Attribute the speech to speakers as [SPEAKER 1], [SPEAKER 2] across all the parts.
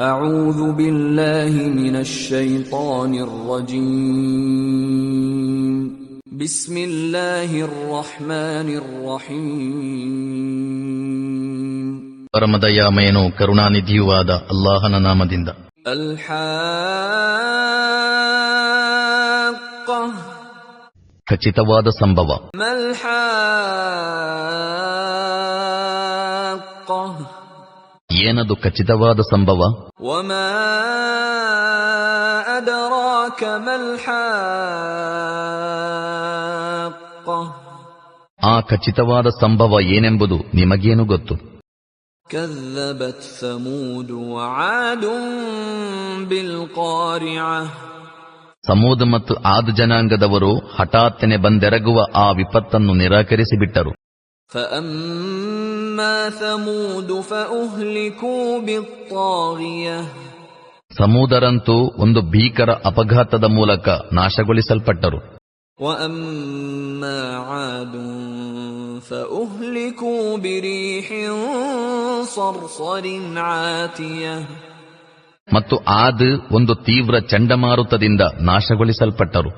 [SPEAKER 1] أعوذ بالله من الشيطان الرجيم بسم الله الرحمن الرحيم
[SPEAKER 2] ಪರಮದಯಾಮಯನೂ ಕರುಣಾನಿಧಿಯೂ ಆದ ಅಲ್ಲಾಹನ ನಾಮದಿಂದ.
[SPEAKER 1] ಅಲ್ಹಾಕ್ಕಾ,
[SPEAKER 2] ಖಚಿತವಾದ ಸಂಭವ.
[SPEAKER 1] ಮಲ್ಹಾಕ್ಕಾ,
[SPEAKER 2] ಏನದು ಖಚಿತವಾದ ಸಂಭವ?
[SPEAKER 1] ವಮಾ ಅದ್ರಾಕ ಮಲ್ಹಾಕ್ಕಾ,
[SPEAKER 2] ಆ ಖಚಿತವಾದ ಸಂಭವ ಏನೆಂಬುದು ನಿಮಗೇನು ಗೊತ್ತು?
[SPEAKER 1] ಕzzಬತ್ ಸಮೂದ್ ವಆದ್ ಬಿಲ್ಕಾರಿಅ,
[SPEAKER 2] ಸಮೂದ್ ಮತ್ತು ಆದ್ ಜನಾಂಗದವರು ಹಠಾತ್ತನೆ ಬಂದೆರಗುವ ಆ ವಿಪತ್ತನ್ನು ನಿರಾಕರಿಸಿಬಿಟ್ಟರು.
[SPEAKER 1] ಫಅಮ್ಮಾ ಸಮೂದ್ ಫಉಹ್ಲಿಕೂ ಬಿತ್ತಾಗಿಯ,
[SPEAKER 2] ಸಮೂದರಂತೂ ಒಂದು ಭೀಕರ ಅಪಘಾತದ ಮೂಲಕ ನಾಶಗೊಳಿಸಲ್ಪಟ್ಟರು.
[SPEAKER 1] ವಅಮ್ಮಾ ಆದ್ ಫಉಹ್ಲಿಕೂ ಬಿರೀಹಿನ್ ಸರ್ಸರಿನ್ ಆತಿಯ,
[SPEAKER 2] ಮತ್ತು ಆದ್ ಒಂದು ತೀವ್ರ ಚಂಡಮಾರುತದಿಂದ ನಾಶಗೊಳಿಸಲ್ಪಟ್ಟರು.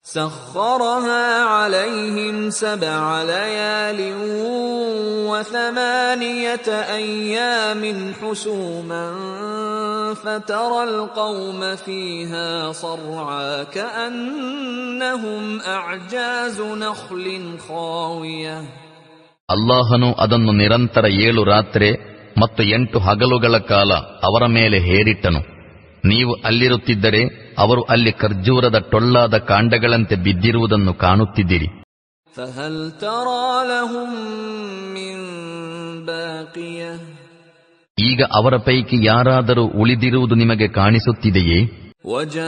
[SPEAKER 1] ಸಖ್ಖರಹಾ ಅಲೈಹಿಂ ಸಬ್ಅ ಲಯಾಲಿನ್ ವಥಮಾನಿಯತ ಅಯ್ಯಾಮಿನ್ ಹುಸೂಮನ್ ಫತರಲ್ ಕೌಮ ಫೀಹಾ ಸರ್ಆ ಕಅನ್ನಹುಂ ಅಅಜಾಜು ನಖ್ಲಿನ್ ಖಾವಿಯ.
[SPEAKER 2] ಅಲ್ಲಾಹನು ಅದನ್ನು ನಿರಂತರ 7 ರಾತ್ರಿ ಮತ್ತು 8 ಹಗಲುಗಳ ಕಾಲ ಅವರ ಮೇಲೆ ಹೇರಿಟ್ಟನು. ನೀವು ಅಲ್ಲಿರುತ್ತಿದ್ದರೆ ಅವರು ಅಲ್ಲಿ ಖರ್ಜೂರದ ಟೊಳ್ಳಾದ ಕಾಂಡಗಳಂತೆ ಬಿದ್ದಿರುವುದನ್ನು ಕಾಣುತ್ತಿದ್ದಿರಿ.
[SPEAKER 1] ಫಹಲ್ ತರಾ ಲಹುಂ ಮಿನ್ ಬಾಕಿಯ,
[SPEAKER 2] ಈಗ ಅವರ ಪೈಕಿ ಯಾರಾದರೂ ಉಳಿದಿರುವುದು ನಿಮಗೆ ಕಾಣಿಸುತ್ತಿದೆಯೇ?
[SPEAKER 1] ವಜಾಅ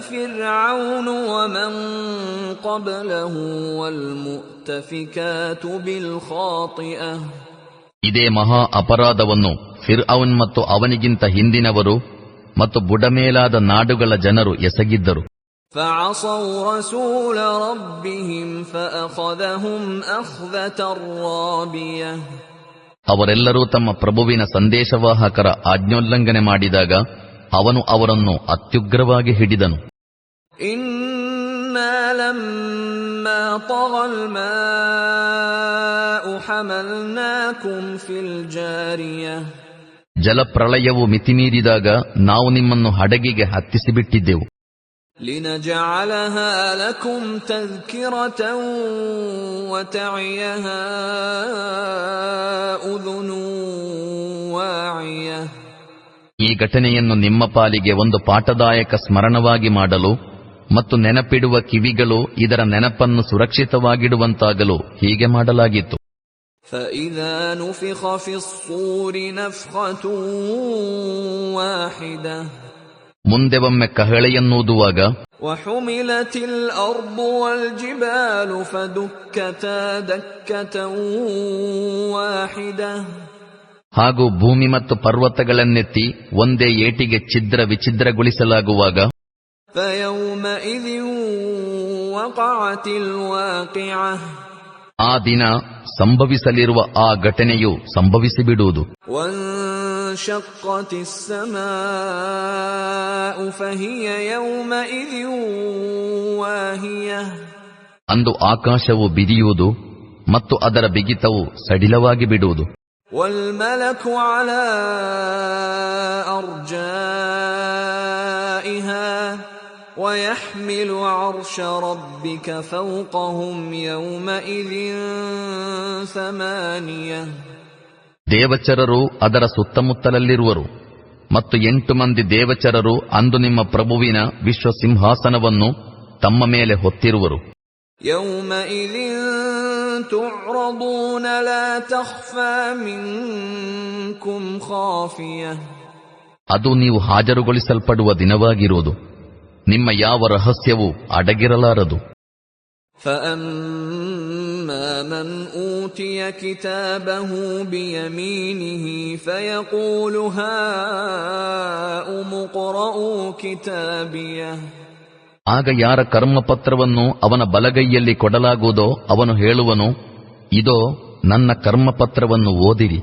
[SPEAKER 1] ಫಿರ್ಔನ್ ವಮನ್ क़ಬ್ಲಹು ವಲ್ಮುಅ್ತಫಿಕಾತು ಬಿಲ್ಖಾತಿಅ,
[SPEAKER 2] ಇದೇ ಮಹಾ ಅಪರಾಧವನ್ನು ಫಿರ್ಔನ್ ಮತ್ತು ಅವನಿಗಿಂತ ಹಿಂದಿನವರು ಮತ್ತು ಬುಡಮೇಲಾದ ನಾಡುಗಳ ಜನರು ಎಸಗಿದ್ದರು.
[SPEAKER 1] ಫಅಸೌ ರಸೂಲ ರಬ್ಬಿಹಿಂ ಫಅಖದಹುಂ ಅಖ್ದತರ್ ರಾಬಿಯ,
[SPEAKER 2] ಅವರೆಲ್ಲರೂ ತಮ್ಮ ಪ್ರಭುವಿನ ಸಂದೇಶವಾಹಕರ ಆಜ್ಞೋಲ್ಲಂಘನೆ ಮಾಡಿದಾಗ ಅವನು ಅವರನ್ನು ಅತ್ಯುಗ್ರವಾಗಿ ಹಿಡಿದನು.
[SPEAKER 1] ಇನ್ನಾ ಲಮ್ಮಾ ತಗಲ್ ಮಾഉ ಹಮಲ್ನಾಕುಂ ಫಿಲ್ ಜಾರಿಯ,
[SPEAKER 2] ಜಲಪ್ರಳಯವು ಮಿತಿಮೀರಿದಾಗ ನಾವು ನಿಮ್ಮನ್ನು ಹಡಗಿಗೆ ಹತ್ತಿಸಿಬಿಟ್ಟಿದ್ದೆವು.
[SPEAKER 1] ಲಿನಜಅಲಹಾ ಲಕುಂ ತಜ್ಕಿರತನ್ ವತಅಯಹಾ ಉದುನು ವಾಯಿಯ,
[SPEAKER 2] ಈ ಘಟನೆಯನ್ನು ನಿಮ್ಮ ಪಾಲಿಗೆ ಒಂದು ಪಾಠದಾಯಕ ಸ್ಮರಣವಾಗಿ ಮಾಡಲು ಮತ್ತು ನೆನಪಿಡುವ ಕಿವಿಗಳು ಇದರ ನೆನಪನ್ನು ಸುರಕ್ಷಿತವಾಗಿಡುವಂತಾಗಲು ಹೀಗೆ ಮಾಡಲಾಗಿತ್ತು.
[SPEAKER 1] ಫಇದಾ ನುಫಿಖ ಫಿಸ್ಸೂರಿ ನಫ್ಖತುನ್ ವಾಹಿದ,
[SPEAKER 2] ಮುಂದೆ ಒಮ್ಮೆ ಕಹಳೆಯನ್ನೂದುವಾಗ
[SPEAKER 1] ವಹುಮಿಲತಿಲ್ ಅರ್ದು ವಲ್ ಜಿಬಾಲು ಫದುಕ್ಕತಾ ದಕ್ಕತನ್ ವಾಹಿದ, ಹಾಗೂ
[SPEAKER 2] ಭೂಮಿ ಮತ್ತು ಪರ್ವತಗಳನ್ನೆತ್ತಿ ಒಂದೇ ಏಟಿಗೆ ಛಿದ್ರ ವಿಛಿದ್ರಗೊಳಿಸಲಾಗುವಾಗ
[SPEAKER 1] ಫಯೌಮಇದಿನ್ ವಕಅತಿಲ್ ವಾಕಿಅ,
[SPEAKER 2] ಆ ದಿನ ಸಂಭವಿಸಲಿರುವ ಆ ಘಟನೆಯು ಸಂಭವಿಸಿಬಿಡುವುದು.
[SPEAKER 1] ವನ್ಶಕ್ಕತಿಸ್ ಸಮಾഉ ಫಹಿಯ ಯೌಮಇದಿನ್ ವಾಹಿಯ, ಅಂದು
[SPEAKER 2] ಆಕಾಶವು ಬಿರಿಯುವುದು ಮತ್ತು ಅದರ ಬಿಗಿತವು ಸಡಿಲವಾಗಿ ಬಿಡುವುದು.
[SPEAKER 1] ವಲ್ಮಲಕು ಅಲಾ ಅರ್ಜಾಇಹಾ ವಯಹ್ಮಿಲು ಅರ್ಷ ರಬ್ಬಿಕ ಫೌಕಹುಂ ಯೌಮಇದಿನ್ ಸಮಾನಿಯ,
[SPEAKER 2] ದೇವಚರರು ಅದರ ಸುತ್ತಮುತ್ತಲಲ್ಲಿರುವರು ಮತ್ತು 8 ಮಂದಿ ದೇವಚರರು ಅಂದು ನಿಮ್ಮ ಪ್ರಭುವಿನ ವಿಶ್ವಸಿಂಹಾಸನವನ್ನು ತಮ್ಮ ಮೇಲೆ ಹೊತ್ತಿರುವರು.
[SPEAKER 1] ಯೌಮಇದಿನ್ ತುಅ್ರದೂನ ಲಾ ತಖ್ಫಾ ಮಿನ್ಕುಂ ಖಾಫಿಯ,
[SPEAKER 2] ಅದು ನೀವು ಹಾಜರುಗೊಳಿಸಲ್ಪಡುವ ದಿನವಾಗಿರುವುದು, ನಿಮ್ಮ ಯಾವ ರಹಸ್ಯವೂ ಅಡಗಿರಲಾರದು.
[SPEAKER 1] ಫಅಮ್ಮಾ ಮನ್ ಊತಿಯ ಕಿತಾಬಹು ಬಿಯಮೀನಿಹಿ ಫಯಕೂಲು ಹಾಉಮ್ ಇಕ್ರಊ ಕಿತಾಬಿಯ,
[SPEAKER 2] ಆಗ ಯಾರ ಕರ್ಮಪತ್ರವನ್ನು ಅವನ ಬಲಗೈಯಲ್ಲಿ ಕೊಡಲಾಗುವುದೋ ಅವನು ಹೇಳುವನು, ಇದೋ ನನ್ನ ಕರ್ಮಪತ್ರವನ್ನು ಓದಿರಿ.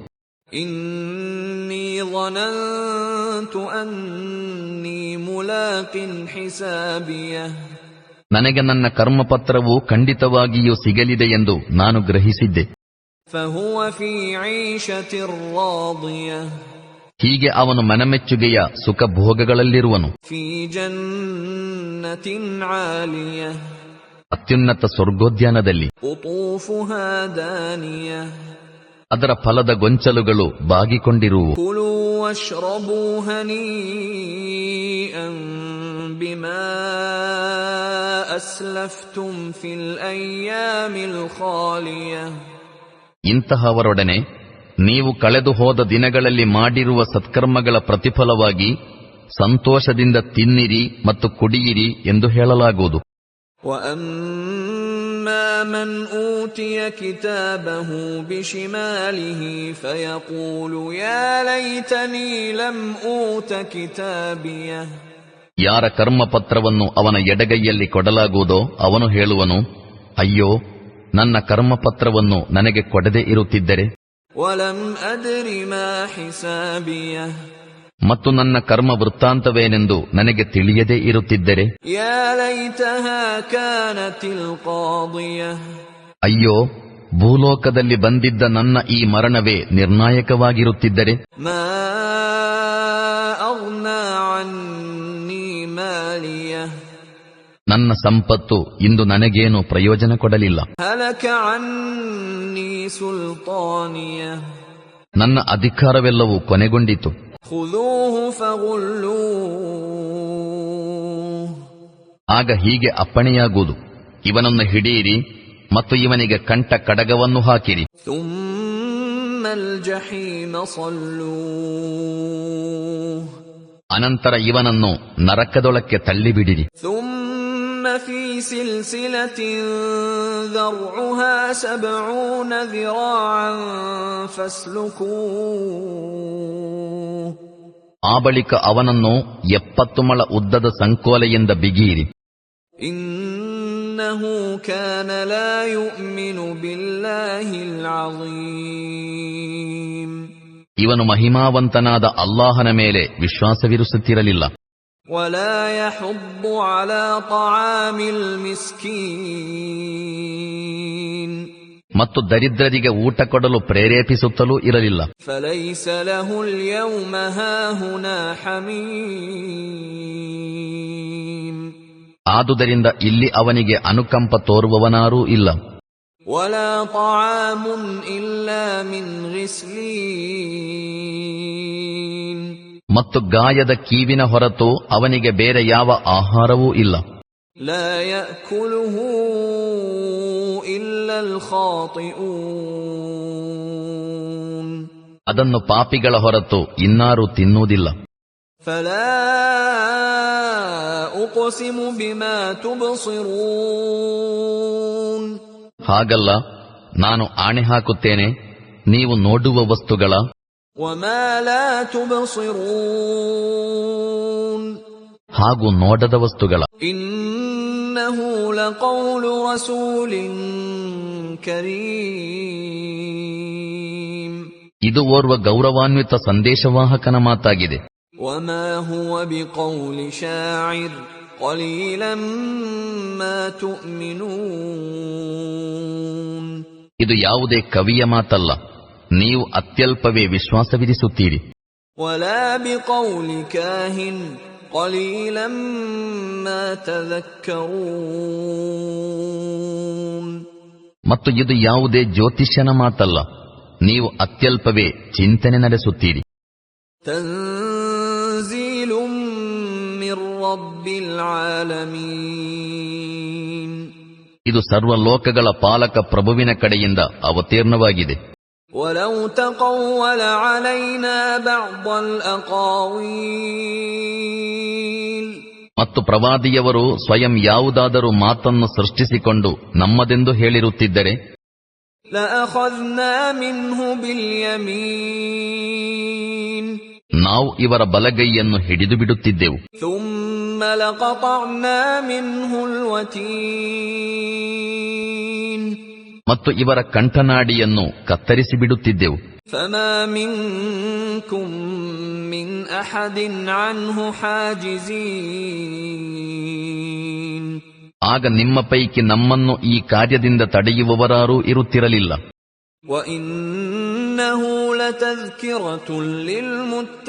[SPEAKER 1] ಇನ್ನೀ ظننت أني ملاق حسابيه.
[SPEAKER 2] ನನಗೆ ನನ್ನ ಕರ್ಮಪತ್ರವು ಖಂಡಿತವಾಗಿಯೂ ಸಿಗಲಿದೆ ಎಂದು ನಾನು ಗ್ರಹಿಸಿದ್ದೆ.
[SPEAKER 1] فهو في عيشة راضية.
[SPEAKER 2] ಹೀಗೆ ಅವನು ಮನಮೆಚ್ಚುಗೆಯ ಸುಖಭೋಗಗಳಲ್ಲಿರುವನು.
[SPEAKER 1] في جنة عالية.
[SPEAKER 2] ಅತ್ಯುನ್ನತ ಸ್ವರ್ಗೋದ್ಯಾನದಲ್ಲಿ.
[SPEAKER 1] قطوفها دانية.
[SPEAKER 2] ಅದರ ಫಲದ ಗೊಂಚಲುಗಳು ಬಾಗಿಕೊಂಡಿರುವು.
[SPEAKER 1] كلوا واشربوا هنيئا بما أسلفتم في الأيام الخالية.
[SPEAKER 2] ಇಂತಹವರೊಡನೆ ನೀವು ಕಳೆದು ಹೋದ ದಿನಗಳಲ್ಲಿ ಮಾಡಿರುವ ಸತ್ಕರ್ಮಗಳ ಪ್ರತಿಫಲವಾಗಿ ಸಂತೋಷದಿಂದ ತಿನ್ನಿರಿ ಮತ್ತು ಕುಡಿಯಿರಿ ಎಂದು ಹೇಳಲಾಗುವುದು.
[SPEAKER 1] وَأَمَّا مَنْ أُوتِيَ كِتَابَهُ بِشِمَالِهِ فَيَقُولُ يَا لَيْتَنِي لَمْ أُوتَ كِتَابِيَهْ.
[SPEAKER 2] ಯಾರ ಕರ್ಮಪತ್ರವನ್ನು ಅವನ ಎಡಗೈಯಲ್ಲಿ ಕೊಡಲಾಗುವುದೋ ಅವನು ಹೇಳುವನು, ಅಯ್ಯೋ, ನನ್ನ ಕರ್ಮಪತ್ರವನ್ನು ನನಗೆ ಕೊಡದೆ ಇರುತ್ತಿದ್ದರೆ.
[SPEAKER 1] وَلَمْ أَدْرِ مَا حِسَابِيَهْ.
[SPEAKER 2] ಮತ್ತು ನನ್ನ ಕರ್ಮ ವೃತ್ತಾಂತವೇನೆಂದು ನನಗೆ ತಿಳಿಯದೇ ಇರುತ್ತಿದ್ದರೆ.
[SPEAKER 1] يَا لَيْتَهَا كَانَتِ الْقَاضِيَةَ.
[SPEAKER 2] ಅಯ್ಯೋ, ಭೂಲೋಕದಲ್ಲಿ ಬಂದಿದ್ದ ನನ್ನ ಈ ಮರಣವೇ ನಿರ್ಣಾಯಕವಾಗಿರುತ್ತಿದ್ದರೆ.
[SPEAKER 1] مَا أَغْنَى عَنِّي مَالِيَهْ.
[SPEAKER 2] ನನ್ನ ಸಂಪತ್ತು ಇಂದು ನನಗೇನು ಪ್ರಯೋಜನ ಕೊಡಲಿಲ್ಲ.
[SPEAKER 1] هَلَكَ عَنِّي سُلْطَانِيَهْ.
[SPEAKER 2] ನನ್ನ ಅಧಿಕಾರವೆಲ್ಲವೂ ಕೊನೆಗೊಂಡಿತು.
[SPEAKER 1] خُذُوهُ فَغُلُّوهُ.
[SPEAKER 2] ಆಗ ಹೀಗೆ ಅಪ್ಪಣೆಯಾಗುವುದು, ಇವನನ್ನು ಹಿಡಿಯಿರಿ ಮತ್ತು ಇವನಿಗೆ ಕಂಠ ಕಡಗವನ್ನು ಹಾಕಿರಿ.
[SPEAKER 1] ثُمَّ الْجَحِيمَ صَلُّوهُ.
[SPEAKER 2] ಅನಂತರ ಇವನನ್ನು ನರಕದೊಳಕ್ಕೆ ತಳ್ಳಿಬಿಡಿರಿ.
[SPEAKER 1] ثُمَّ فِي سِلْسِلَةٍ ذَرْعُهَا 70 ذِرَاعًا فَاسْلُكُوهُ.
[SPEAKER 2] ಆ ಬಳಿಕ ಅವನನ್ನು 70 ಮೊಳ ಉದ್ದದ ಸಂಕೋಲೆಯಿಂದ ಬಿಗಿಯಿರಿ.
[SPEAKER 1] إِنَّهُ كَانَ لَا يُؤْمِنُ بِاللَّهِ الْعَظِيمِ.
[SPEAKER 2] ಇವನು ಮಹಿಮಾವಂತನಾದ ಅಲ್ಲಾಹನ ಮೇಲೆ ವಿಶ್ವಾಸವಿರಿಸುತ್ತಿರಲಿಲ್ಲ.
[SPEAKER 1] وَلَا يَحُضُّ عَلَى طَعَامِ الْمِسْكِينِ.
[SPEAKER 2] ಮತ್ತು ದರಿದ್ರರಿಗೆ ಊಟ ಕೊಡಲು ಪ್ರೇರೇಪಿಸುತ್ತಲೂ ಇರಲಿಲ್ಲ.
[SPEAKER 1] فَلَيْسَ لَهُ الْيَوْمَ هَاهُنَا حَمِيمٌ.
[SPEAKER 2] ಆದುದರಿಂದ ಇಲ್ಲಿ ಅವನಿಗೆ ಅನುಕಂಪ ತೋರುವವನಾರೂ ಇಲ್ಲ.
[SPEAKER 1] وَلَا طَعَامٌ إِلَّا مِنْ غِسْلِينٍ.
[SPEAKER 2] ಮತ್ತು ಗಾಯದ ಕೀವಿನ ಹೊರತು ಅವನಿಗೆ ಬೇರೆ ಯಾವ ಆಹಾರವೂ ಇಲ್ಲ.
[SPEAKER 1] لَا يَأْكُلُهُ إِلَّا الْخَاطِئُونَ.
[SPEAKER 2] ಅದನ್ನು ಪಾಪಿಗಳ ಹೊರತು ಇನ್ನಾರೂ ತಿನ್ನುವುದಿಲ್ಲ.
[SPEAKER 1] فَلَا أُقْسِمُ بِمَا تُبْصِرُونَ.
[SPEAKER 2] ಹಾಗಲ್ಲ, ನಾನು ಆಣೆ ಹಾಕುತ್ತೇನೆ ನೀವು ನೋಡುವ ವಸ್ತುಗಳ.
[SPEAKER 1] وَمَا لَا تُبْصِرُونَ.
[SPEAKER 2] ಹಾಗೂ ನೋಡದ ವಸ್ತುಗಳ.
[SPEAKER 1] إِنَّهُ لَقَوْلُ رَسُولٍ كَرِيمٍ.
[SPEAKER 2] ಇದು ಓರ್ವ ಗೌರವಾನ್ವಿತ ಸಂದೇಶವಾಹಕನ ಮಾತಾಗಿದೆ.
[SPEAKER 1] وَمَا هُوَ بِقَوْلِ شَاعِرٍ قَلِيلًا مَا تُؤْمِنُونَ.
[SPEAKER 2] ಇದು ಯಾವುದೇ ಕವಿಯ ಮಾತಲ್ಲ, ನೀವು ಅತ್ಯಲ್ಪವೇ ವಿಶ್ವಾಸವಿರಿಸುತ್ತೀರಿ.
[SPEAKER 1] وَلَا بِقَوْلِ كَاهِنٍ قَلِيلًا مَا تَذَكَّرُونَ.
[SPEAKER 2] ಮತ್ತು ಇದು ಯಾವುದೇ ಜ್ಯೋತಿಷ್ಯನ ಮಾತಲ್ಲ, ನೀವು ಅತ್ಯಲ್ಪವೇ ಚಿಂತನೆ ನಡೆಸುತ್ತೀರಿ.
[SPEAKER 1] تنزيل من رب العالمين.
[SPEAKER 2] ಇದು ಸರ್ವ ಲೋಕಗಳ ಪಾಲಕ ಪ್ರಭುವಿನ ಕಡೆಯಿಂದ ಅವತೀರ್ಣವಾಗಿದೆ.
[SPEAKER 1] ولو تقول علينا بعض الأقاويل.
[SPEAKER 2] ಮತ್ತು ಪ್ರವಾದಿಯವರು ಸ್ವಯಂ ಯಾವುದಾದರೂ ಮಾತನ್ನು ಸೃಷ್ಟಿಸಿಕೊಂಡು ನಮ್ಮದೆಂದು ಹೇಳಿರುತ್ತಿದ್ದರೆ.
[SPEAKER 1] لأخذنا منه باليمين.
[SPEAKER 2] ನಾವು ಇವರ ಬಲಗೈಯನ್ನು ಹಿಡಿದು ಬಿಡುತ್ತಿದ್ದೆವು.
[SPEAKER 1] ثم لقطعنا منه الوتين.
[SPEAKER 2] ಮತ್ತು ಇವರ ಕಂಠನಾಡಿಯನ್ನು ಕತ್ತರಿಸಿಬಿಡುತ್ತಿದ್ದೆವು.
[SPEAKER 1] فما منكم من أحد عنه حاجزين.
[SPEAKER 2] ಆಗ ನಿಮ್ಮ ಪೈಕಿ ನಮ್ಮನ್ನು ಈ ಕಾರ್ಯದಿಂದ ತಡೆಯುವವರಾರೂ ಇರುತ್ತಿರಲಿಲ್ಲ.
[SPEAKER 1] وَإِنَّهُ لَتَذْكِرَةٌ لِلْمُتَّقِينَ.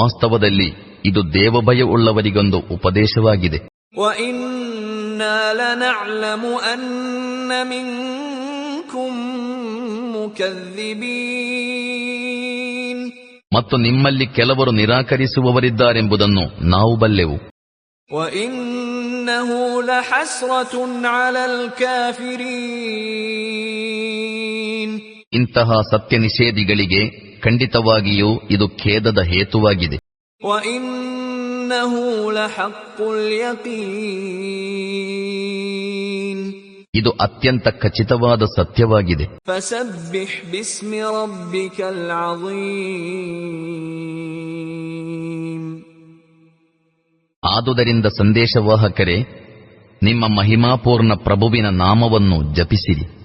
[SPEAKER 2] ವಾಸ್ತವದಲ್ಲಿ ಇದು ದೇವಭಯವುಳ್ಳವರಿಗೊಂದು ಉಪದೇಶವಾಗಿದೆ.
[SPEAKER 1] وَإِنَّا لَنَعْلَمُ أَنَّ مِنكُم مُكَذِّبِينَ.
[SPEAKER 2] ಮತ್ತು ನಿಮ್ಮಲ್ಲಿ ಕೆಲವರು ನಿರಾಕರಿಸುವವರಿದ್ದಾರೆಂಬುದನ್ನು ನಾವು ಬಲ್ಲೆವು.
[SPEAKER 1] وَإِنَّهُ لَحَسْرَةٌ عَلَى الْكَافِرِينَ.
[SPEAKER 2] ಇಂತಹ ಸತ್ಯ ನಿಷೇಧಿಗಳಿಗೆ ಖಂಡಿತವಾಗಿಯೂ ಇದು ಖೇದದ ಹೇತುವಾಗಿದೆ.
[SPEAKER 1] وَإِنَّهُ لَحَقُّ الْيَقِينِ.
[SPEAKER 2] ಇದು ಅತ್ಯಂತ ಖಚಿತವಾದ ಸತ್ಯವಾಗಿದೆ.
[SPEAKER 1] فَسَبِّحْ بِاسْمِ رَبِّكَ الْعَظِيمِ.
[SPEAKER 2] ಆದುದರಿಂದ ಸಂದೇಶವಾಹಕರೇ, ನಿಮ್ಮ ಮಹಿಮಾಪೂರ್ಣ ಪ್ರಭುವಿನ ನಾಮವನ್ನು ಜಪಿಸಿರಿ.